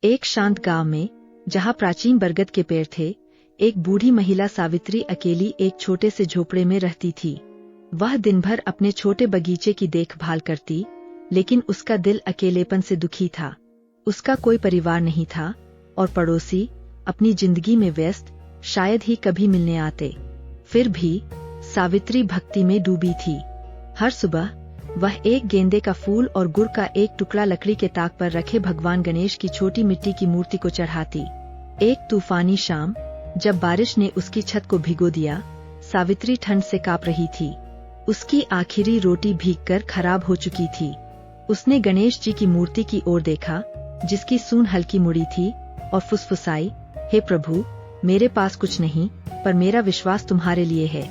एक शांत गांव में, जहां प्राचीन बरगद के पेड़ थे, एक बूढ़ी महिला सावित्री अकेली एक छोटे से झोपड़े में रहती थी। वह दिन भर अपने छोटे बगीचे की देखभाल करती, लेकिन उसका दिल अकेलेपन से दुखी था। उसका कोई परिवार नहीं था और पड़ोसी अपनी जिंदगी में व्यस्त, शायद ही कभी मिलने आते। फिर भी सावित्री भक्ति में डूबी थी। हर सुबह वह एक गेंदे का फूल और गुड़ का एक टुकड़ा लकड़ी के ताक पर रखे भगवान गणेश की छोटी मिट्टी की मूर्ति को चढ़ाती। एक तूफानी शाम, जब बारिश ने उसकी छत को भिगो दिया, सावित्री ठंड से कांप रही थी। उसकी आखिरी रोटी भीगकर खराब हो चुकी थी। उसने गणेश जी की मूर्ति की ओर देखा, जिसकी सूंड हल्की मुड़ी थी, और फुसफुसाई, हे प्रभु, मेरे पास कुछ नहीं, पर मेरा विश्वास तुम्हारे लिए है।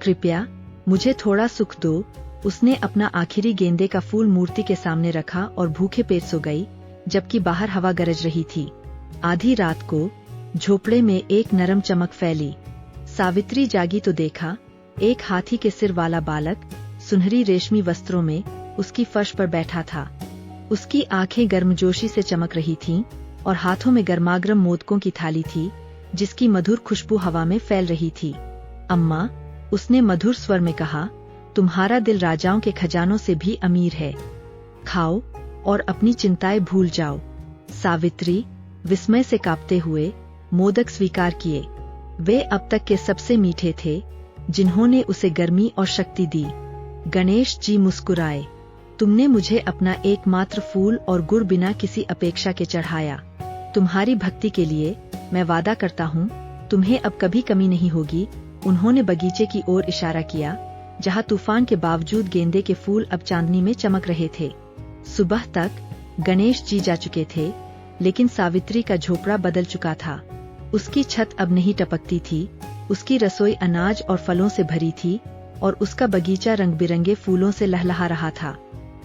कृपया मुझे थोड़ा सुख दो। उसने अपना आखिरी गेंदे का फूल मूर्ति के सामने रखा और भूखे पेट सो गई, जबकि बाहर हवा गरज रही थी। आधी रात को झोपड़े में एक नरम चमक फैली। सावित्री जागी तो देखा, एक हाथी के सिर वाला बालक सुनहरी रेशमी वस्त्रों में उसकी फर्श पर बैठा था। उसकी आंखें गर्मजोशी से चमक रही थीं और हाथों में गर्मागर्म मोदकों की थाली थी, जिसकी मधुर खुशबू हवा में फैल रही थी। अम्मा, उसने मधुर स्वर में कहा, तुम्हारा दिल राजाओं के खजानों से भी अमीर है। खाओ और अपनी चिंताएं भूल जाओ। सावित्री विस्मय से कांपते हुए मोदक स्वीकार किए। वे अब तक के सबसे मीठे थे, जिन्होंने उसे गर्मी और शक्ति दी। गणेश जी मुस्कुराए, तुमने मुझे अपना एकमात्र फूल और गुड़ बिना किसी अपेक्षा के चढ़ाया। तुम्हारी भक्ति के लिए मैं वादा करता हूँ, तुम्हें अब कभी कमी नहीं होगी। उन्होंने बगीचे की ओर इशारा किया, जहाँ तूफान के बावजूद गेंदे के फूल अब चांदनी में चमक रहे थे। सुबह तक गणेश जी जा चुके थे, लेकिन सावित्री का झोपड़ा बदल चुका था। उसकी छत अब नहीं टपकती थी, उसकी रसोई अनाज और फलों से भरी थी, और उसका बगीचा रंग बिरंगे फूलों से लहलहा रहा था।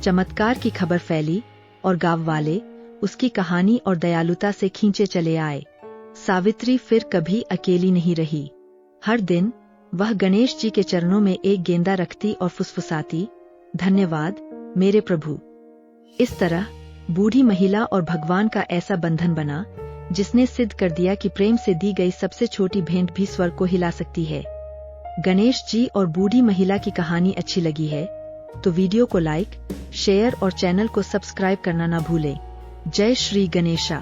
चमत्कार की खबर फैली और गांव वाले उसकी कहानी और दयालुता से खींचे चले आए। सावित्री फिर कभी अकेली नहीं रही। हर दिन वह गणेश जी के चरणों में एक गेंदा रखती और फुसफुसाती, धन्यवाद मेरे प्रभु। इस तरह बूढ़ी महिला और भगवान का ऐसा बंधन बना, जिसने सिद्ध कर दिया कि प्रेम से दी गई सबसे छोटी भेंट भी स्वर्ग को हिला सकती है। गणेश जी और बूढ़ी महिला की कहानी अच्छी लगी है तो वीडियो को लाइक, शेयर और चैनल को सब्सक्राइब करना ना भूलें। जय श्री गणेशा।